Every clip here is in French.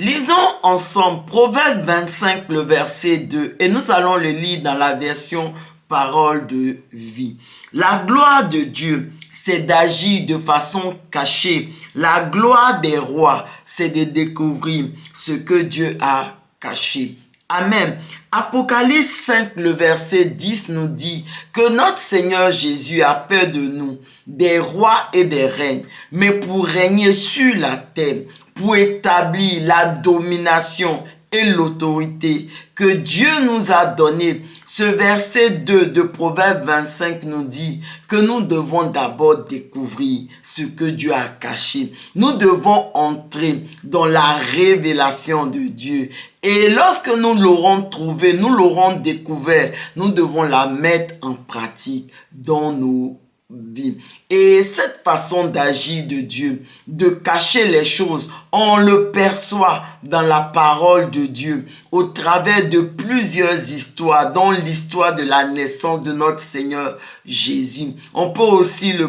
Lisons ensemble Proverbe 25, le verset 2, et nous allons le lire dans la version Parole de vie. La gloire de Dieu, c'est d'agir de façon cachée. La gloire des rois, c'est de découvrir ce que Dieu a caché. Amen. Apocalypse 5, le verset 10 nous dit que notre Seigneur Jésus a fait de nous des rois et des reines, mais pour régner sur la terre, pour établir la domination et l'autorité que Dieu nous a donnée. Ce verset 2 de Proverbe 25 nous dit que nous devons d'abord découvrir ce que Dieu a caché. Nous devons entrer dans la révélation de Dieu. Et lorsque nous l'aurons trouvé, nous l'aurons découvert, nous devons la mettre en pratique dans nos vies. Et cette façon d'agir de Dieu, de cacher les choses, on le perçoit dans la parole de Dieu au travers de plusieurs histoires, dont l'histoire de la naissance de notre Seigneur Jésus. On peut aussi le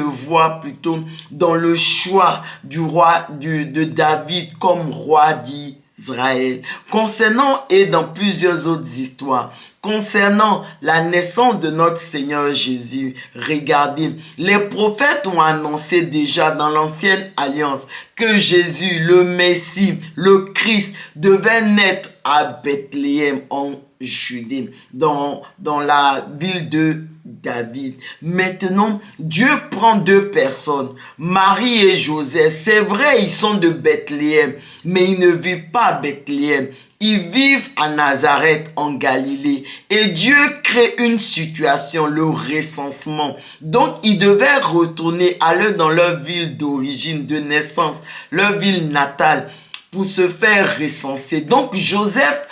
voir plutôt dans le choix du roi de David comme roi d'Israël. Concernant et dans plusieurs autres histoires, concernant la naissance de notre Seigneur Jésus, regardez, les prophètes ont annoncé déjà dans l'ancienne alliance que Jésus, le Messie, le Christ, devait naître à Bethléem en Judée, dans la ville de David. Maintenant, Dieu prend deux personnes, Marie et Joseph. C'est vrai, ils sont de Bethléem, mais ils ne vivent pas à Bethléem. Ils vivent à Nazareth, en Galilée. Et Dieu crée une situation, le recensement. Donc, ils devaient retourner, aller dans leur ville d'origine, de naissance, leur ville natale, pour se faire recenser. Donc, Joseph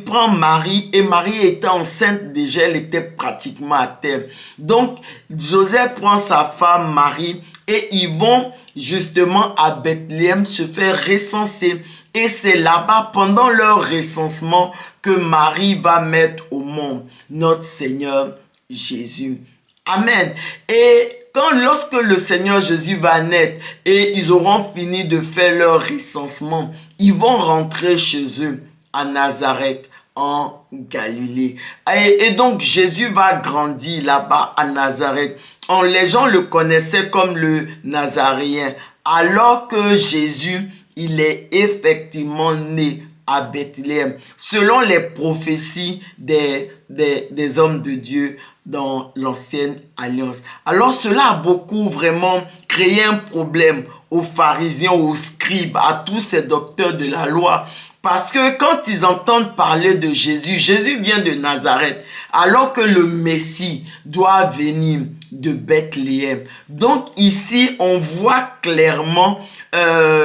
prend Marie, et Marie était enceinte déjà, elle était pratiquement à terme. Donc, Joseph prend sa femme Marie et ils vont justement à Bethléem se faire recenser. Et c'est là-bas, pendant leur recensement, que Marie va mettre au monde notre Seigneur Jésus. Amen. Et lorsque le Seigneur Jésus va naître et ils auront fini de faire leur recensement, ils vont rentrer chez eux à Nazareth, en Galilée. Et donc, Jésus va grandir là-bas à Nazareth. Les gens le connaissaient comme le Nazaréen, alors que Jésus, il est effectivement né à Bethléem, selon les prophéties des hommes de Dieu dans l'ancienne alliance. Alors cela a beaucoup vraiment créé un problème aux pharisiens, aux scribes, à tous ces docteurs de la loi. Parce que quand ils entendent parler de Jésus, Jésus vient de Nazareth, alors que le Messie doit venir de Bethléem. Donc ici, on voit clairement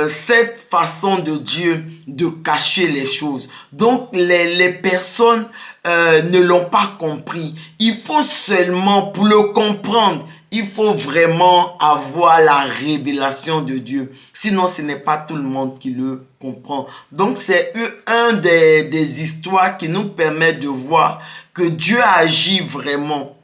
cette façon de Dieu de cacher les choses. Donc les personnes ne l'ont pas compris. Il faut seulement, pour le comprendre, il faut vraiment avoir la révélation de Dieu. Sinon, ce n'est pas tout le monde qui le comprend. Donc, c'est un des histoires qui nous permet de voir que Dieu agit vraiment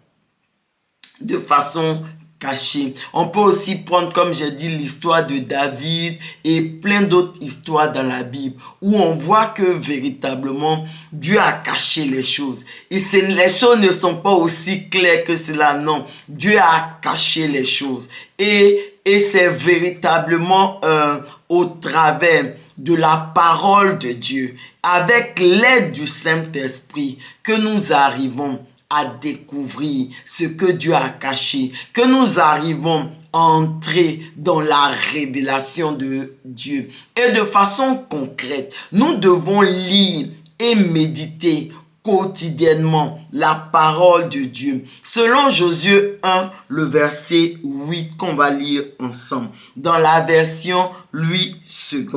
de façon cachée. On peut aussi prendre, comme j'ai dit, l'histoire de David et plein d'autres histoires dans la Bible où on voit que véritablement Dieu a caché les choses. Et les choses ne sont pas aussi claires que cela, non. Dieu a caché les choses. Et c'est véritablement au travers de la parole de Dieu, avec l'aide du Saint-Esprit, que nous arrivons à découvrir ce que Dieu a caché, que nous arrivons à entrer dans la révélation de Dieu. Et de façon concrète, nous devons lire et méditer quotidiennement la parole de Dieu. Selon Josué 1, le verset 8 qu'on va lire ensemble, dans la version Louis II.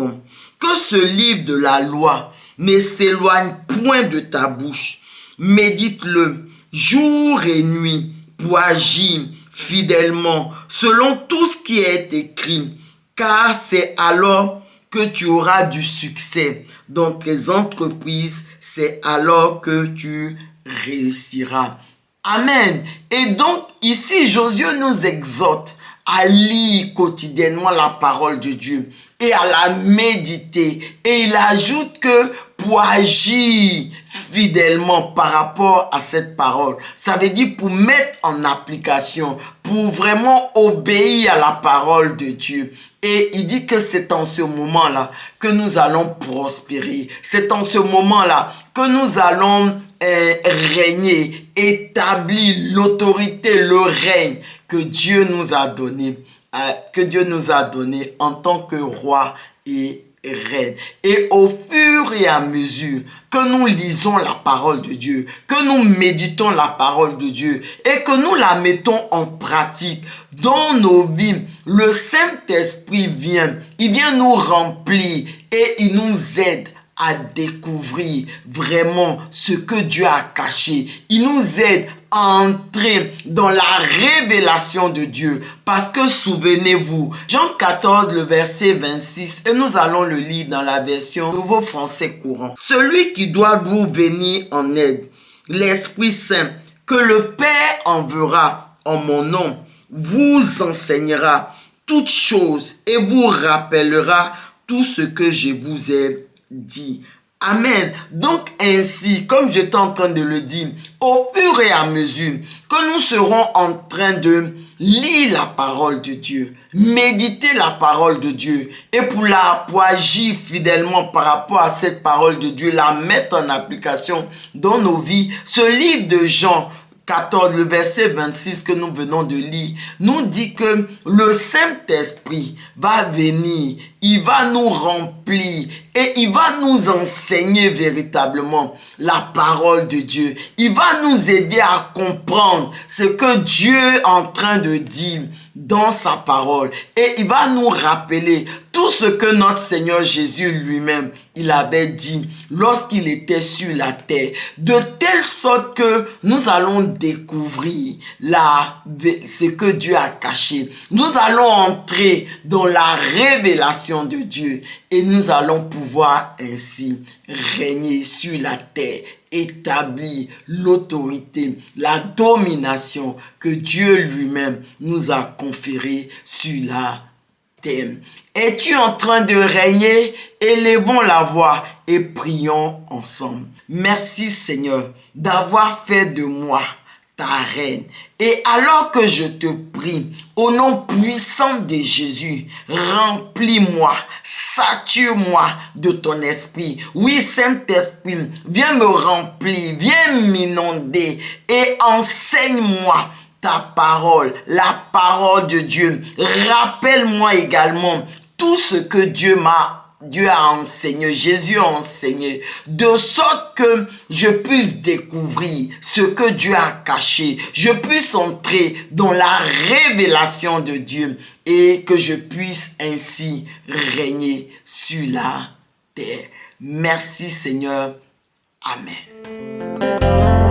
Que ce livre de la loi ne s'éloigne point de ta bouche. Médite-le jour et nuit pour agir fidèlement selon tout ce qui est écrit, car c'est alors que tu auras du succès dans tes entreprises, c'est alors que tu réussiras. Amen. Et donc ici, Josué nous exhorte à lire quotidiennement la parole de Dieu et à la méditer. Et il ajoute que pour agir fidèlement par rapport à cette parole, ça veut dire pour mettre en application, pour vraiment obéir à la parole de Dieu. Et il dit que c'est en ce moment-là que nous allons prospérer. C'est en ce moment-là que nous allons régner, établir l'autorité, le règne que Dieu nous a donné, en tant que roi et reine. Et au fur et à mesure que nous lisons la parole de Dieu, que nous méditons la parole de Dieu et que nous la mettons en pratique dans nos vies, le Saint-Esprit vient, il vient nous remplir et il nous aide à découvrir vraiment ce que Dieu a caché. Il nous aide à entrer dans la révélation de Dieu. Parce que souvenez-vous, Jean 14, le verset 26, et nous allons le lire dans la version Nouveau Français Courant. Celui qui doit vous venir en aide, l'Esprit Saint, que le Père enverra en mon nom, vous enseignera toutes choses et vous rappellera tout ce que je vous ai dit. Amen. Donc ainsi, comme j'étais en train de le dire, au fur et à mesure que nous serons en train de lire la parole de Dieu, méditer la parole de Dieu et pour agir fidèlement par rapport à cette parole de Dieu, la mettre en application dans nos vies, ce livre de Jean 14, le verset 26 que nous venons de lire, nous dit que le Saint-Esprit va venir, il va nous remplir et il va nous enseigner véritablement la parole de Dieu. Il va nous aider à comprendre ce que Dieu est en train de dire dans sa parole. Et il va nous rappeler tout ce que notre Seigneur Jésus lui-même, il avait dit lorsqu'il était sur la terre. De telle sorte que nous allons découvrir ce que Dieu a caché. Nous allons entrer dans la révélation de Dieu et nous allons pouvoir ainsi régner sur la terre, établir l'autorité, la domination que Dieu lui-même nous a conférée sur la terre. Es-tu en train de régner? Élevons la voix et prions ensemble. Merci Seigneur d'avoir fait de moi ta reine. Et alors que je te prie, au nom puissant de Jésus, remplis-moi, sature-moi de ton esprit. Oui, Saint-Esprit, viens me remplir, viens m'inonder et enseigne-moi ta parole, la parole de Dieu. Rappelle-moi également tout ce que Dieu a enseigné, Jésus a enseigné, de sorte que je puisse découvrir ce que Dieu a caché, je puisse entrer dans la révélation de Dieu et que je puisse ainsi régner sur la terre. Merci Seigneur. Amen.